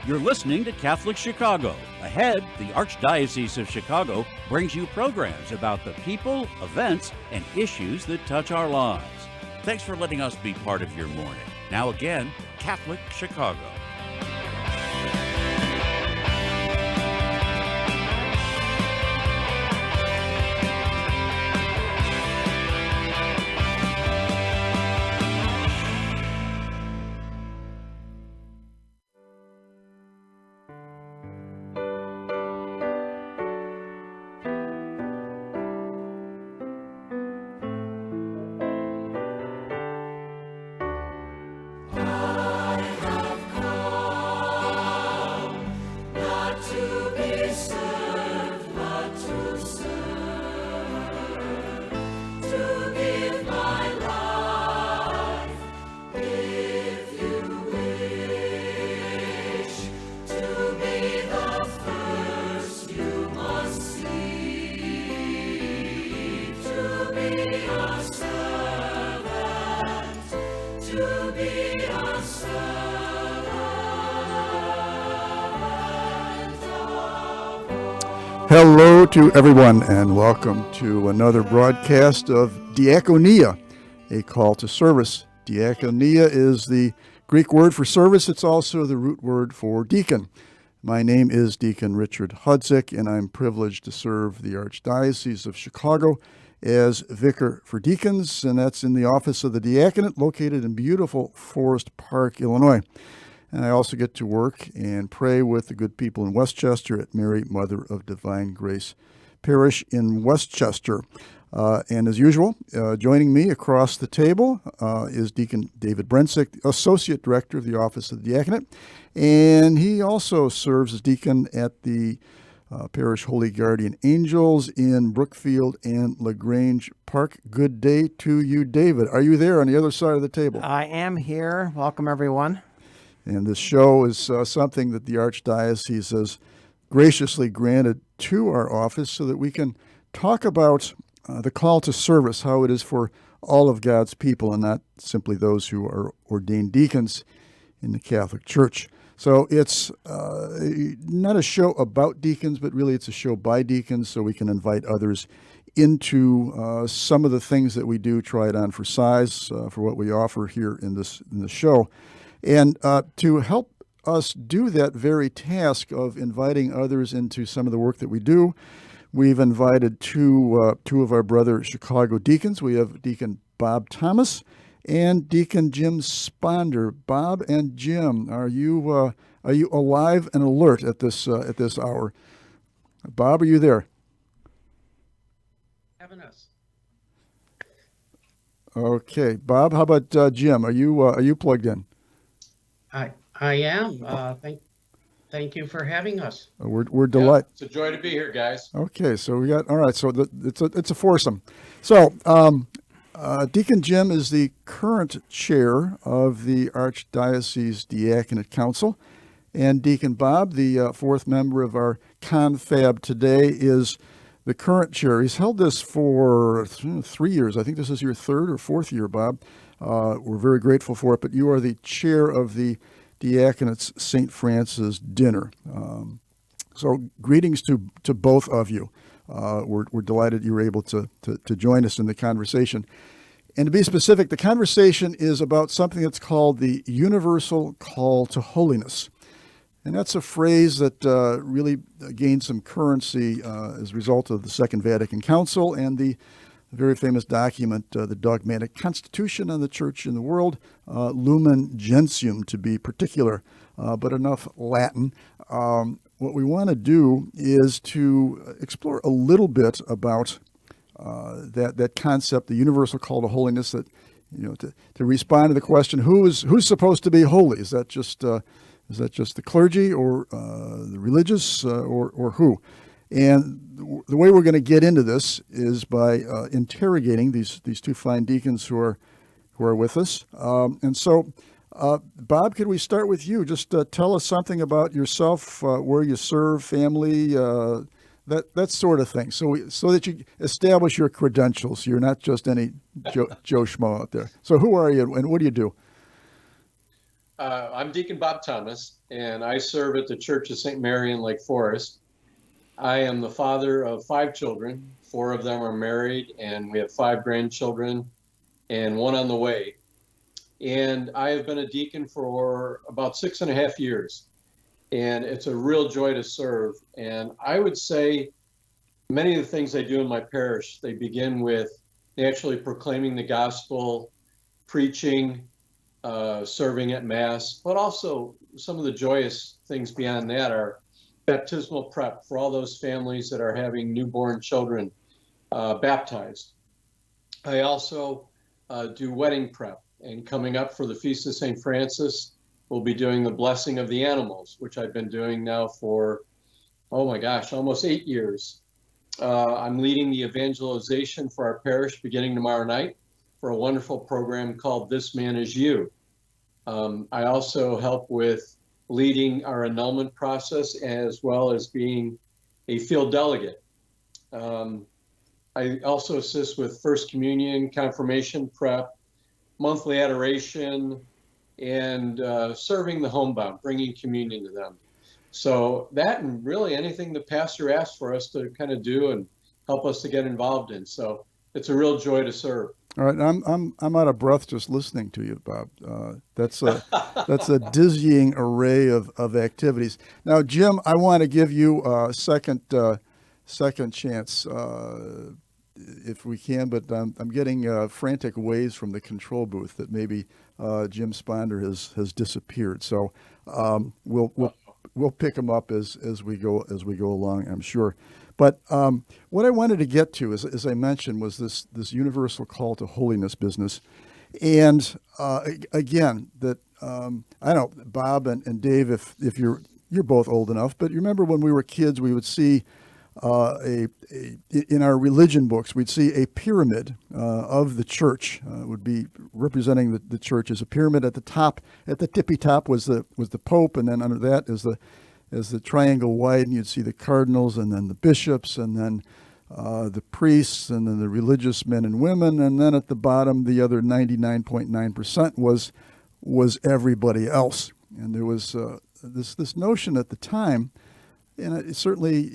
You're listening to Catholic Chicago. Ahead, the Archdiocese of Chicago brings you programs about the people, events, and issues that touch our lives. Thanks for letting us be part of your morning. Now again, Catholic Chicago. Hello to everyone, and welcome to another broadcast of Diakonia, a call to service. Diakonia is the Greek word for service. It's also the root word for deacon. My name is Deacon Richard Hudzik, and I'm privileged to serve the Archdiocese of Chicago as Vicar for Deacons, and that's in the office of the Diaconate located in beautiful Forest Park, Illinois. And I also get to work and pray with the good people in Westchester at Mary, Mother of Divine Grace Parish in Westchester. And as usual, joining me across the table is Deacon David Brencic, Associate Director of the Office of the Diaconate. And he also serves as deacon at the Parish Holy Guardian Angels in Brookfield and LaGrange Park. Good day to you, David. Are you there on the other side of the table? I am here. Welcome, everyone. And this show is something that the Archdiocese has graciously granted to our office so that we can talk about the call to service, how it is for all of God's people and not simply those who are ordained deacons in the Catholic Church. So it's not a show about deacons, but really it's a show by deacons so we can invite others into some of the things that we do, try it on for size for what we offer here in this show. And to help us do that very task of inviting others into some of the work that we do, we've invited two of our brother Chicago deacons. We have Deacon Bob Thomas and Deacon James Sponder. Bob and Jim, are you alive and alert at this hour? Bob, are you there? Having us. Okay, Bob. How about Jim? Are you plugged in? I am. Thank you for having us. We're delighted. Yeah, it's a joy to be here, guys. Okay, so we got all right. So it's a foursome. So Deacon Jim is the current chair of the Archdiocese Diaconate Council, and Deacon Bob, the fourth member of our confab today, is the current chair. He's held this for 3 years. I think this is your third or fourth year, Bob. We're very grateful for it, but you are the chair of the Diaconate's St. Francis Dinner. So greetings to both of you. We're delighted you were able to join us in the conversation. And to be specific, the conversation is about something that's called the universal call to holiness. And that's a phrase that really gained some currency as a result of the Second Vatican Council and the very famous document, the Dogmatic Constitution on the Church in the World, Lumen Gentium to be particular, but enough Latin. What we want to do is to explore a little bit about that concept, the universal call to holiness, that to respond to the question, who's supposed to be holy? Is that just the clergy or the religious or who? And the way we're going to get into this is by interrogating these two fine deacons who are with us. And so, Bob, could we start with you? Just tell us something about yourself, where you serve, family, that sort of thing, so that you establish your credentials. You're not just any Joe Schmo out there. So who are you and what do you do? I'm Deacon Bob Thomas, and I serve at the Church of St. Mary in Lake Forest. I am the father of 5 children. 4 of them are married, and we have 5 grandchildren and 1 on the way. And I have been a deacon for about 6.5 years, and it's a real joy to serve. And I would say many of the things I do in my parish, they begin with actually proclaiming the gospel, preaching, serving at Mass, but also some of the joyous things beyond that are baptismal prep for all those families that are having newborn children baptized. I also do wedding prep, and coming up for the Feast of St. Francis, we'll be doing the blessing of the animals, which I've been doing now for, oh my gosh, almost 8 years. I'm leading the evangelization for our parish beginning tomorrow night for a wonderful program called This Man Is You. I also help with leading our annulment process as well as being a field delegate. I also assist with First Communion, confirmation prep, monthly adoration, and serving the homebound, bringing communion to them. So that and really anything the pastor asks for us to kind of do and help us to get involved in. So it's a real joy to serve. All right, I'm out of breath just listening to you, Bob. That's a dizzying array of activities. Now, Jim, I want to give you a second chance if we can, but I'm getting frantic waves from the control booth that maybe Jim Sponder has disappeared. So we'll pick him up as we go along, I'm sure. But what I wanted to get to, as I mentioned, was this universal call to holiness business. And again, that I don't know, Bob and Dave, if you're both old enough, but you remember when we were kids, we would see in our religion books, we'd see a pyramid of the church. Would be representing the church as a pyramid. At the top, at the tippy top, was the Pope, and then under that is the triangle widened, you'd see the cardinals, and then the bishops, and then the priests, and then the religious men and women, and then at the bottom, the other 99.9% was everybody else. And there was this notion at the time, and it certainly,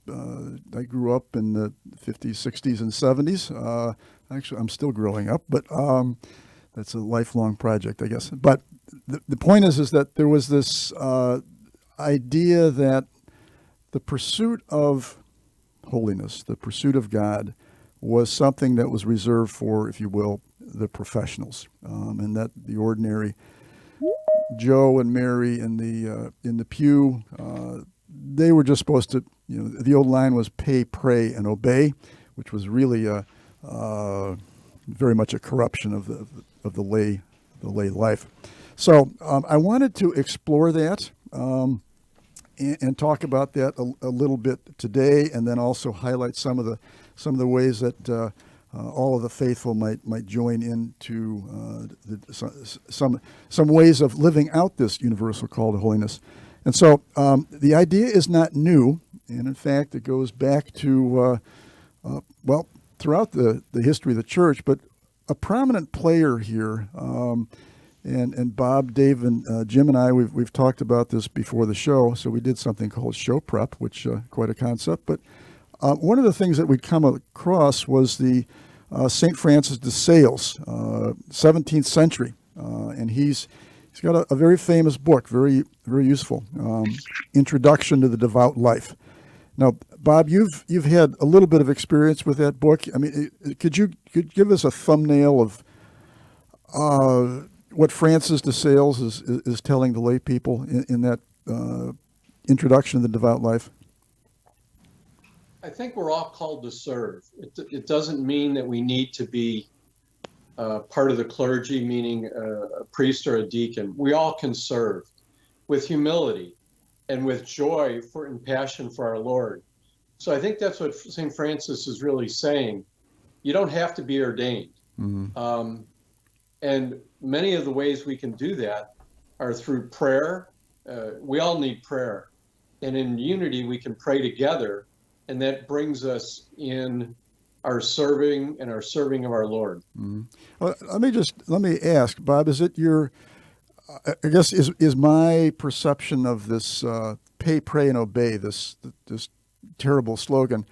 I grew up in the 50s, 60s, and 70s. Actually, I'm still growing up, but that's a lifelong project, I guess. But the point is that there was this idea that the pursuit of holiness, the pursuit of God, was something that was reserved for, if you will, the professionals, and that the ordinary Joe and Mary in the pew, they were just supposed to, the old line was pay, pray, and obey, which was really very much a corruption of the lay life. So I wanted to explore that and talk about that a little bit today, and then also highlight some of the ways that all of the faithful might join into some ways of living out this universal call to holiness. And so the idea is not new, and in fact, it goes back to throughout the history of the church, but a prominent player here. And Bob, Dave, and Jim and I, we've talked about this before the show. So we did something called show prep, which quite a concept. But one of the things that we'd come across was the St. Francis de Sales, 17th century, and he's got a very famous book, very very useful, Introduction to the Devout Life. Now, Bob, you've had a little bit of experience with that book. I mean, could you give us a thumbnail of what Francis de Sales is telling the lay people in that Introduction to the Devout Life? I think we're all called to serve. It doesn't mean that we need to be part of the clergy, meaning a priest or a deacon. We all can serve with humility and with joy and passion for our Lord. So I think that's what St. Francis is really saying. You don't have to be ordained. Mm-hmm. And many of the ways we can do that are through prayer. We all need prayer. And in unity, we can pray together, and that brings us in our serving of our Lord. Mm-hmm. Let me ask, Bob, is it your I guess is my perception of this pay, pray, and obey, this terrible slogan.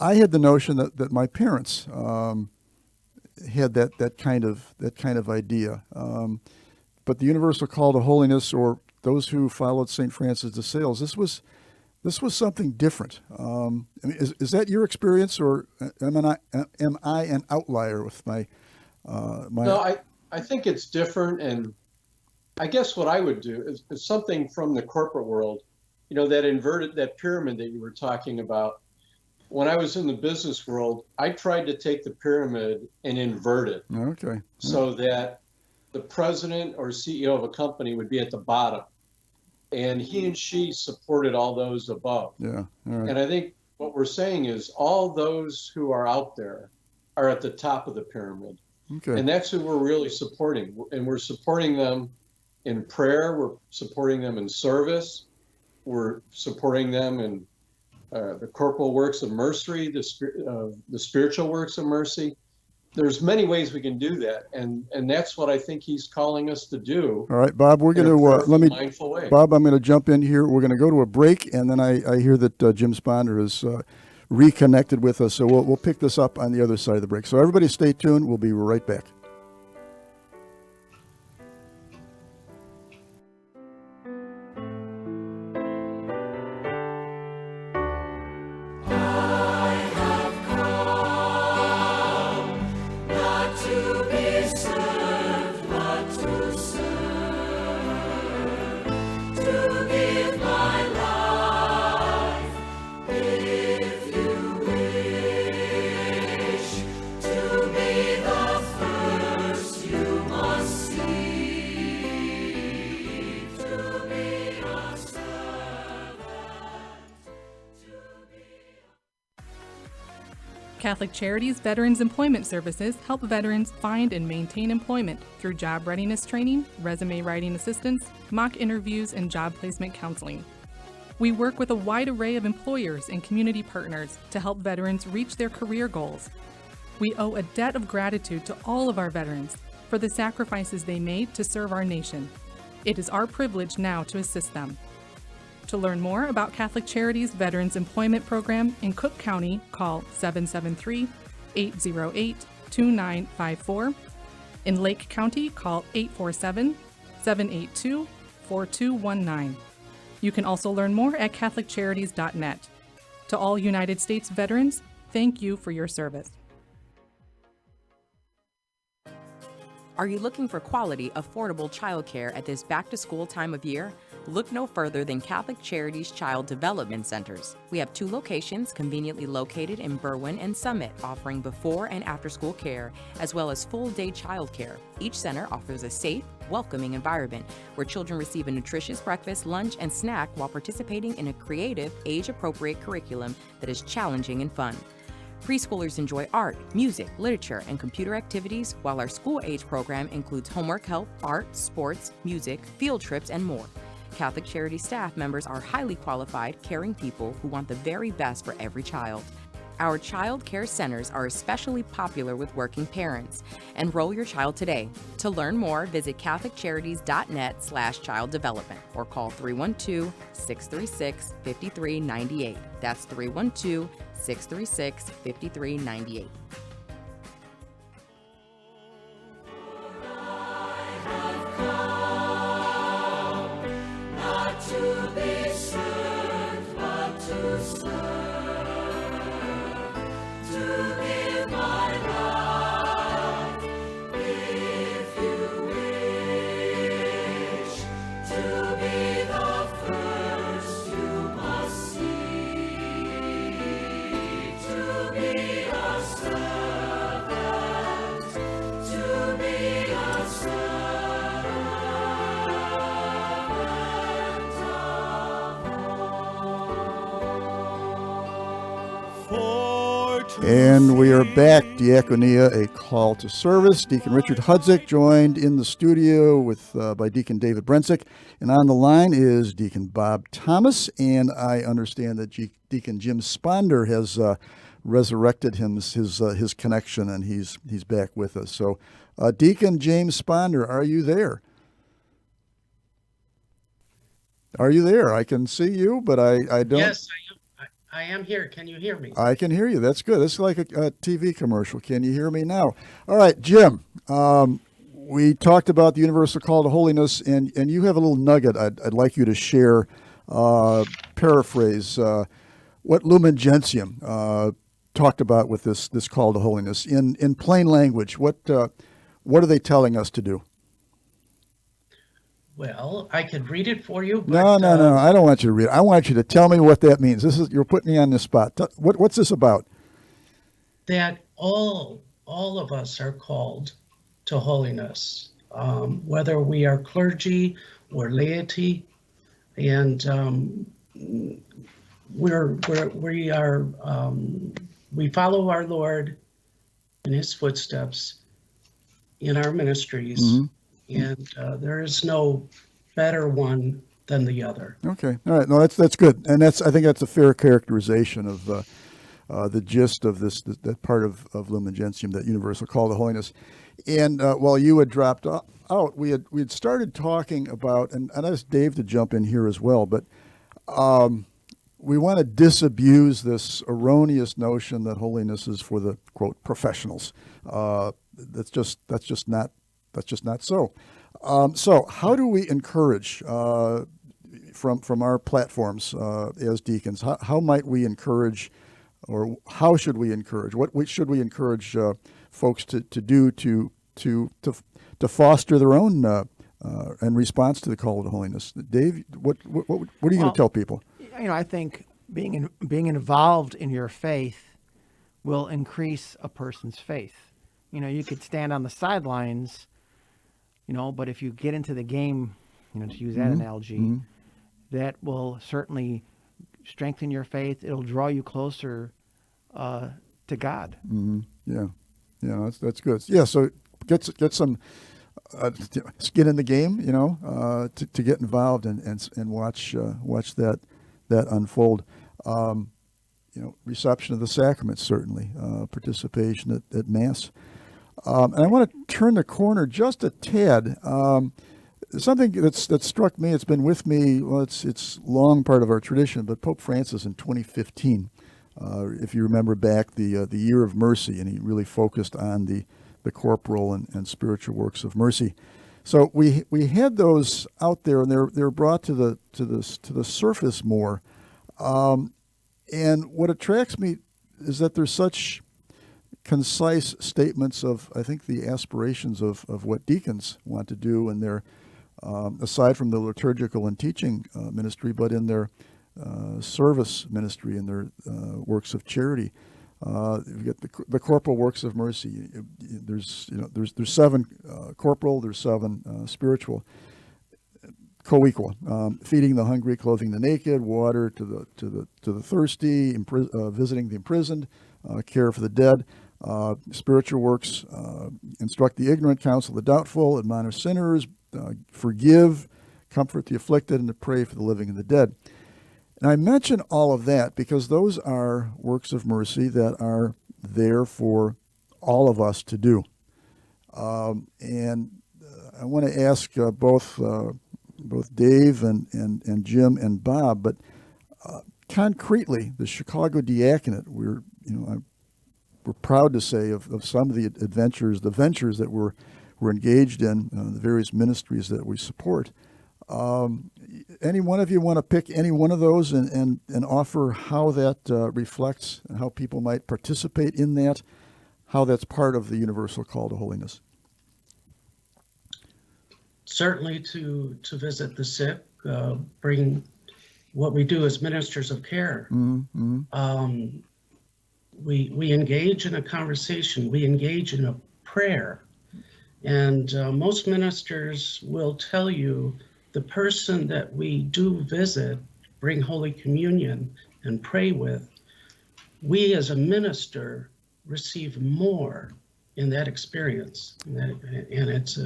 I had the notion that my parents had that kind of idea. But the universal call to holiness, or those who followed St. Francis de Sales, this was something different. I mean, is that your experience, or am I an outlier with my? No, I think it's different, and I guess what I would do is something from the corporate world. That pyramid that you were talking about. When I was in the business world, I tried to take the pyramid and invert it. Okay. So that the president or CEO of a company would be at the bottom, and he and she supported all those above. Yeah. All right. And I think what we're saying is all those who are out there are at the top of the pyramid. Okay. And that's who we're really supporting. And we're supporting them in prayer. We're supporting them in service. We're supporting them in the corporal works of mercy, the spiritual works of mercy. There's many ways we can do that, and that's what I think he's calling us to do. All right, Bob, we're going to mindful way. Bob, I'm going to jump in here. We're going to go to a break, and then I hear that Jim Sponder is reconnected with us, so we'll pick this up on the other side of the break. So everybody stay tuned. We'll be right back. Catholic Charities Veterans Employment Services help veterans find and maintain employment through job readiness training, resume writing assistance, mock interviews, and job placement counseling. We work with a wide array of employers and community partners to help veterans reach their career goals. We owe a debt of gratitude to all of our veterans for the sacrifices they made to serve our nation. It is our privilege now to assist them. To learn more about Catholic Charities Veterans Employment Program in Cook County, call 773-808-2954. In Lake County, call 847-782-4219. You can also learn more at CatholicCharities.net. To all United States veterans, thank you for your service. Are you looking for quality, affordable childcare at this back-to-school time of year? Look no further than Catholic Charities Child Development Centers. We have 2 locations conveniently located in Berwyn and Summit, offering before and after school care, as well as full-day childcare. Each center offers a safe, welcoming environment where children receive a nutritious breakfast, lunch, and snack while participating in a creative, age-appropriate curriculum that is challenging and fun. Preschoolers enjoy art, music, literature, and computer activities, while our school-age program includes homework help, art, sports, music, field trips, and more. Catholic Charities staff members are highly qualified, caring people who want the very best for every child. Our child care centers are especially popular with working parents. Enroll your child today. To learn more, visit CatholicCharities.net/childdevelopment or call 312-636-5398. That's 312-636-5398. And we are back. Diakonia, a call to service. Deacon Richard Hudzik joined in the studio by Deacon David Brencic. And on the line is Deacon Bob Thomas. And I understand that Deacon Jim Sponder has resurrected his connection, and he's back with us. So, Deacon James Sponder, are you there? Are you there? I can see you, but I don't. Yes, I am here. Can you hear me? I can hear you. That's good. It's like a TV commercial. Can you hear me now? All right, Jim. We talked about the universal call to holiness, and you have a little nugget I'd like you to share, paraphrase what Lumen Gentium talked about with this call to holiness in plain language. What are they telling us to do? Well, I could read it for you. But, no. I don't want you to read it. I want you to tell me what that means. You're putting me on the spot. What's this about? That all of us are called to holiness, whether we are clergy or laity, and we follow our Lord in His footsteps in our ministries. Mm-hmm. And there is no better one than the other. Okay, all right. No, that's good, and I think that's a fair characterization of the gist of that part of Lumen Gentium, that universal call to holiness. And while you had dropped out, we had started talking about, and I asked Dave to jump in here as well, but we want to disabuse this erroneous notion that holiness is for the quote professionals. That's just not so. So how do we encourage from our platforms as deacons? How might we encourage, or how should we encourage? What should we encourage folks to do to foster their own in response to the call to holiness? Dave, what are you going to tell people? I think being involved in your faith will increase a person's faith. You could stand on the sidelines, but if you get into the game, to use that analogy, that will certainly strengthen your faith. It'll draw you closer to God. Yeah, that's good. Yeah, so get some skin in the game, to get involved and watch that unfold. Reception of the sacraments, certainly, participation at Mass. And I want to turn the corner just a tad. Something that struck me, it's been with me, well, it's long part of our tradition, but Pope Francis in 2015, if you remember back, the year of mercy, and he really focused on the corporal and spiritual works of mercy. So we had those out there, and they're brought to the surface more. And what attracts me is that there's such concise statements of, I think, the aspirations of what deacons want to do in their, aside from the liturgical and teaching ministry, but in their service ministry and their works of charity. You get the corporal works of mercy. There's 7 corporal, there's 7 spiritual, co-equal. Feeding the hungry, clothing the naked, water to the thirsty, visiting the imprisoned, care for the dead. Spiritual works, instruct the ignorant, counsel the doubtful, admonish sinners, forgive, comfort the afflicted, and to pray for the living and the dead. And I mention all of that because those are works of mercy that are there for all of us to do. And I want to ask both Dave and Jim and Bob, but concretely, the Chicago Diaconate, we're proud to say of some of the ventures that we're engaged in, the various ministries that we support. Any one of you want to pick any one of those and offer how that reflects and how people might participate in that, how that's part of the universal call to holiness? Certainly to visit the sick, bring what we do as ministers of care. We engage in a conversation, we engage in a prayer, and most ministers will tell you the person that we do visit, bring Holy Communion and pray with, we as a minister receive more in that experience, and it's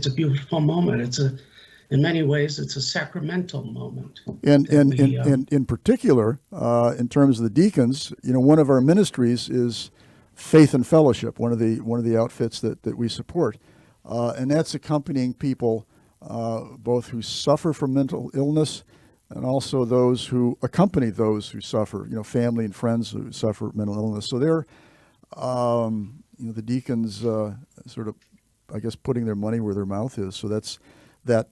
a beautiful moment. It's an in many ways, it's a sacramental moment. And we, in particular, in terms of the deacons, one of our ministries is Faith and Fellowship, one of the outfits that we support, and that's accompanying people both who suffer from mental illness and also those who accompany those who suffer, family and friends who suffer mental illness. So they're, the deacons sort of, I guess, putting their money where their mouth is. So that's that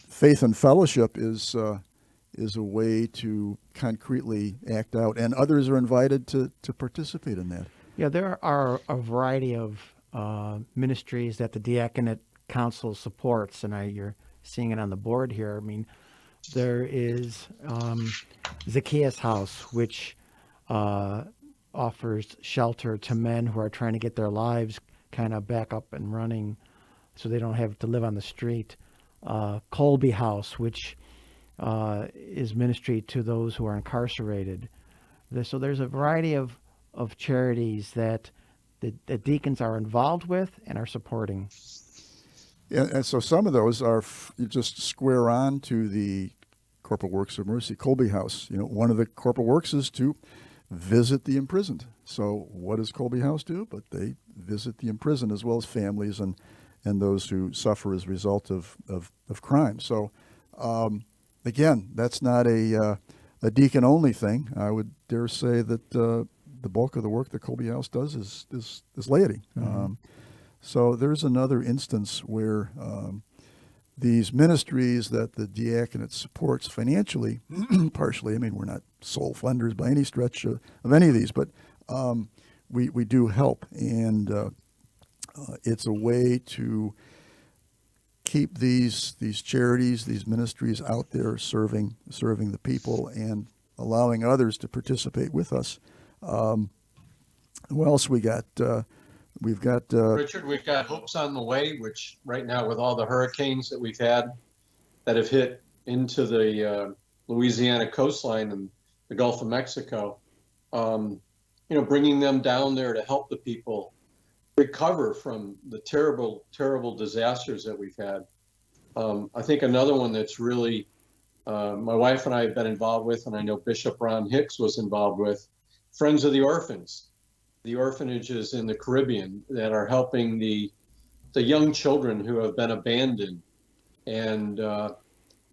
Faith and Fellowship is a way to concretely act out, and others are invited to participate in that. Yeah, there are a variety of ministries that the Diaconate Council supports, and you're seeing it on the board here. I mean, there is Zacchaeus House, which offers shelter to men who are trying to get their lives kind of back up and running so they don't have to live on the street. Colby House, which is ministry to those who are incarcerated. So there's a variety of charities that the deacons are involved with and are supporting. And so some of those are you just square on to the Corporal Works of Mercy. Colby House, one of the Corporal Works is to visit the imprisoned. So what does Colby House do? But they visit the imprisoned as well as families and those who suffer as a result of crime. So again, that's not a deacon-only thing. I would dare say that the bulk of the work that Colby House does is laity. Mm-hmm. So there's another instance where these ministries that the diaconate supports financially, partially, I mean, we're not sole funders by any stretch of any of these, but we do help, and it's a way to keep these charities, these ministries out there serving the people and allowing others to participate with us. What else we got? We've got Richard. We've got Hopes on the Way, which right now with all the hurricanes that we've had that have hit into the Louisiana coastline and the Gulf of Mexico, bringing them down there to help the people recover from the terrible, terrible disasters that we've had. I think another one that's really my wife and I have been involved with, and I know Bishop Ron Hicks was involved with, Friends of the Orphans, the orphanages in the Caribbean that are helping the young children who have been abandoned. And,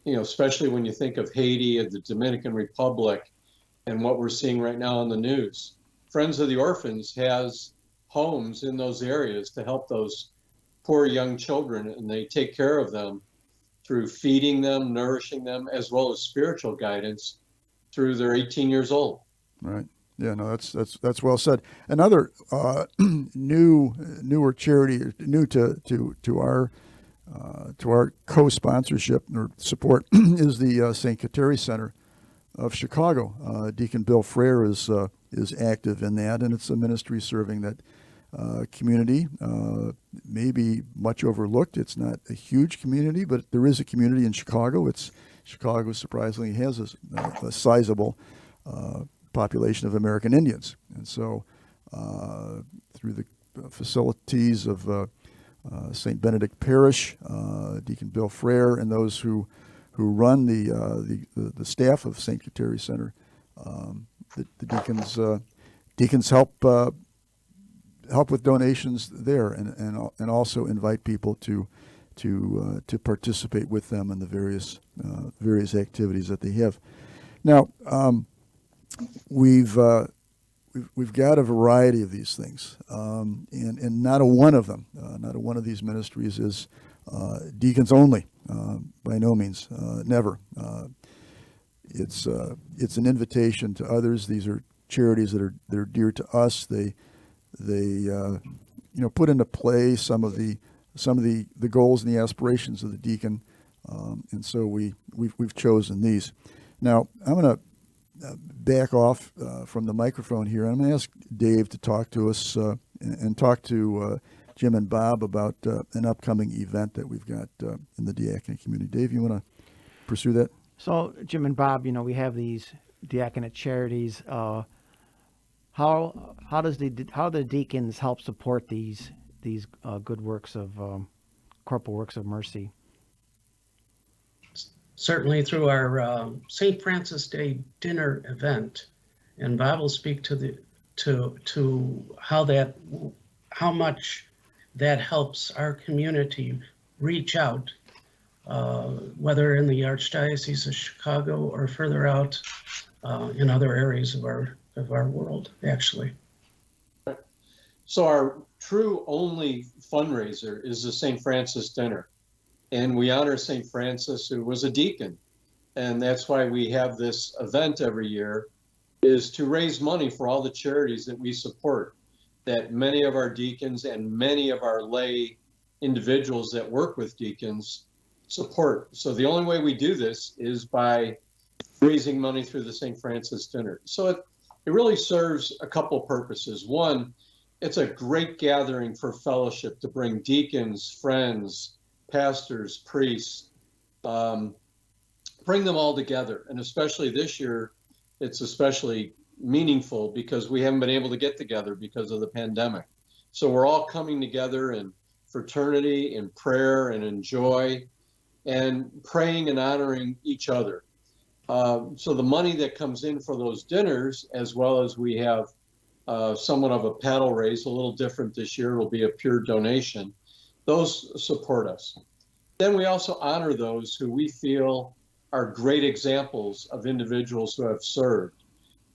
especially when you think of Haiti and the Dominican Republic and what we're seeing right now on the news. Friends of the Orphans has homes in those areas to help those poor young children, and they take care of them through feeding them, nourishing them, as well as spiritual guidance through they're 18 years old. Right. Yeah, no, that's well said. Another newer charity, new to our co-sponsorship or support is the St. Kateri Center of Chicago. Deacon Bill Frere is active in that, and it's a ministry serving that community. Maybe much overlooked. It's not a huge community, but there is a community in Chicago. Chicago surprisingly has a sizable population of American Indians, and so through the facilities of St. Benedict Parish, Deacon Bill Frere, and those who run the staff of St. Kateri Center, the deacons help with donations there, and also invite people to participate with them in the various activities that they have. Now, we've got a variety of these things, and not a one of them, not a one of these ministries is deacons only. By no means, never. It's an invitation to others. These are charities that are dear to us. They put into play some of the goals and the aspirations of the deacon, and so we've chosen these. Now I'm going to back off from the microphone here. I'm going to ask Dave to talk to us and talk to Jim and Bob about an upcoming event that we've got in the diaconate community. Dave, you want to pursue that? So, Jim and Bob, we have these diaconate charities. How do the deacons help support these good works of corporal works of mercy? certainly through our St. Francis Day dinner event, and Bob will speak to how much that helps our community reach out, whether in the Archdiocese of Chicago or further out in other areas of our world, actually. So our true only fundraiser is the St. Francis dinner. And we honor St. Francis, who was a deacon. And that's why we have this event every year, is to raise money for all the charities that we support, that many of our deacons and many of our lay individuals that work with deacons support. So the only way we do this is by raising money through the St. Francis dinner. So it really serves a couple purposes. One, it's a great gathering for fellowship to bring deacons, friends, pastors, priests, bring them all together. And especially this year, it's especially meaningful because we haven't been able to get together because of the pandemic. So we're all coming together in fraternity, in prayer, and in joy, and praying and honoring each other. So the money that comes in for those dinners, as well as we have somewhat of a paddle raise, a little different this year, will be a pure donation. Those support us. Then we also honor those who we feel are great examples of individuals who have served.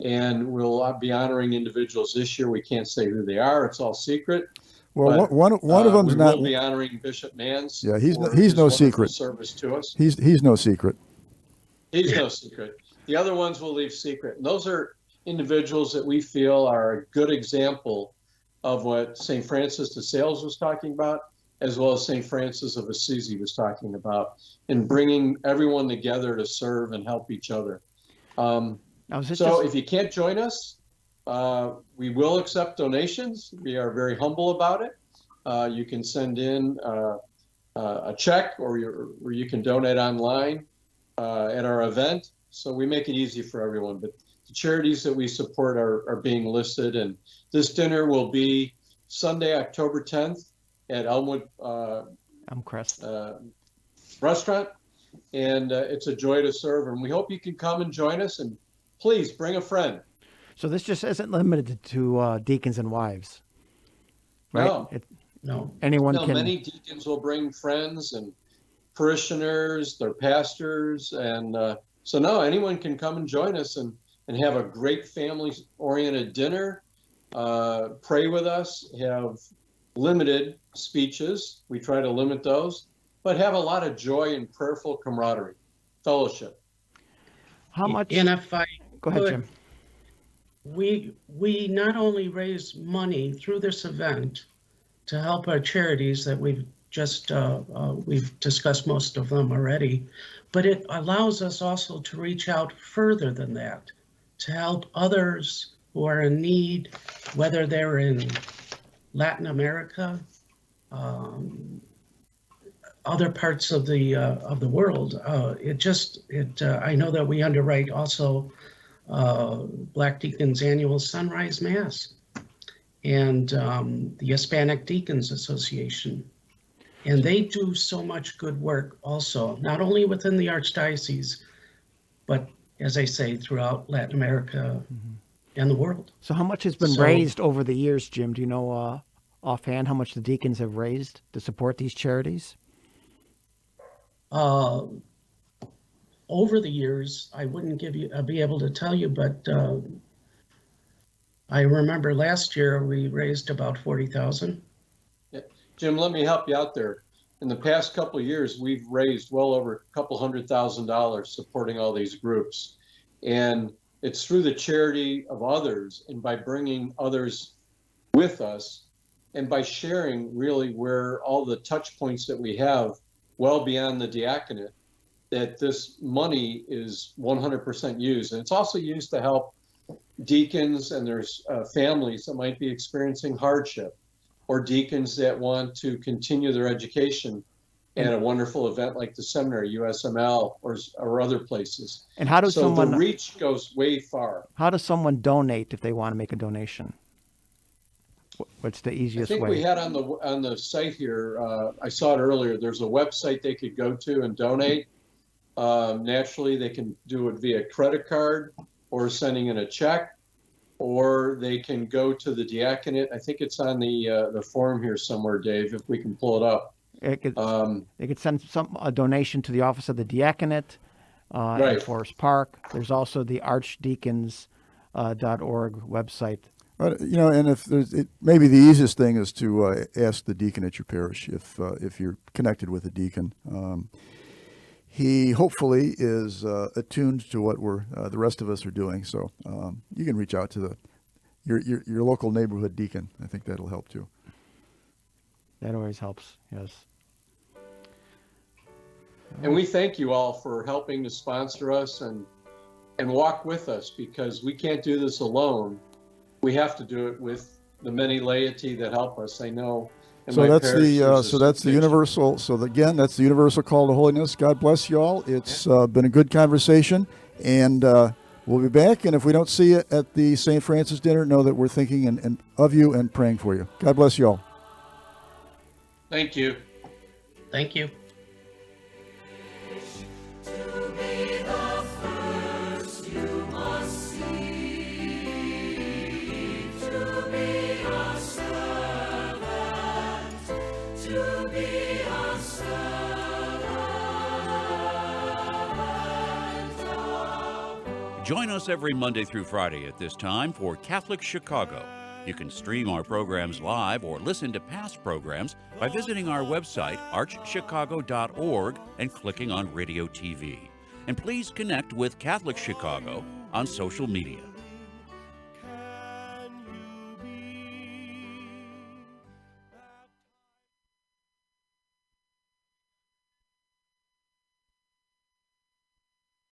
And we'll be honoring individuals this year. We can't say who they are. It's all secret. Well, but, one of them's not. We'll be honoring Bishop Mans. Yeah, he's for his no wonderful secret. Service to us. He's no secret. He's no secret. The other ones we'll leave secret. And those are individuals that we feel are a good example of what St. Francis de Sales was talking about, as well as St. Francis of Assisi was talking about, in bringing everyone together to serve and help each other. If you can't join us, we will accept donations. We are very humble about it. You can send in a check, or you can donate online at our event. So we make it easy for everyone. But the charities that we support are being listed. And this dinner will be Sunday, October 10th at Elmwood Restaurant. And it's a joy to serve. And we hope you can come and join us. And please bring a friend. So this just isn't limited to deacons and wives, right? No. Anyone can. Many deacons will bring friends and parishioners, their pastors, and anyone can come and join us and have a great family-oriented dinner, pray with us, have limited speeches. We try to limit those, but have a lot of joy and prayerful camaraderie, fellowship. How much? And if I Go ahead, Jim. We not only raise money through this event to help our charities that we've discussed most of them already, but it allows us also to reach out further than that, to help others who are in need, whether they're in Latin America, other parts of the world. I know that we underwrite also Black Deacons Annual Sunrise Mass and the Hispanic Deacons Association. And they do so much good work also, not only within the Archdiocese, but as I say, throughout Latin America and the world. So how much has been raised over the years, Jim? Do you know offhand how much the deacons have raised to support these charities? Over the years, I wouldn't be able to tell you, but I remember last year we raised about $40,000. Yeah. Jim, let me help you out there. In the past couple of years, we've raised well over a couple $100,000 supporting all these groups. And it's through the charity of others and by bringing others with us and by sharing really where all the touch points that we have well beyond the diaconate, that this money is 100% used. And it's also used to help deacons and there's families that might be experiencing hardship, or deacons that want to continue their education at a wonderful event like the seminary, USML, or other places. And how does the reach goes way far. How does someone donate if they want to make a donation? What's the easiest way? I think we had on the site here, I saw it earlier, there's a website they could go to and donate. Naturally, they can do it via credit card or sending in a check, or they can go to the diaconate. I think it's on the form here somewhere, Dave, if we can pull it up. They could send a donation to the office of the diaconate in Right. Forest Park. There's also the archdeacons.org website. But, you know, and if there's, maybe the easiest thing is to ask the deacon at your parish if you're connected with a deacon. He hopefully is attuned to what the rest of us are doing. So you can reach out to your local neighborhood deacon. I think that'll help too. That always helps. Yes. And we thank you all for helping to sponsor us and walk with us, because we can't do this alone. We have to do it with the many laity that help us. I know. So that's the universal. So again, that's the universal call to holiness. God bless you all. It's been a good conversation, and we'll be back. And if we don't see you at the St. Francis dinner, know that we're thinking and of you and praying for you. God bless you all. Thank you. Thank you. Join us every Monday through Friday at this time for Catholic Chicago. You can stream our programs live or listen to past programs by visiting our website, archchicago.org, and clicking on Radio TV. And please connect with Catholic Chicago on social media.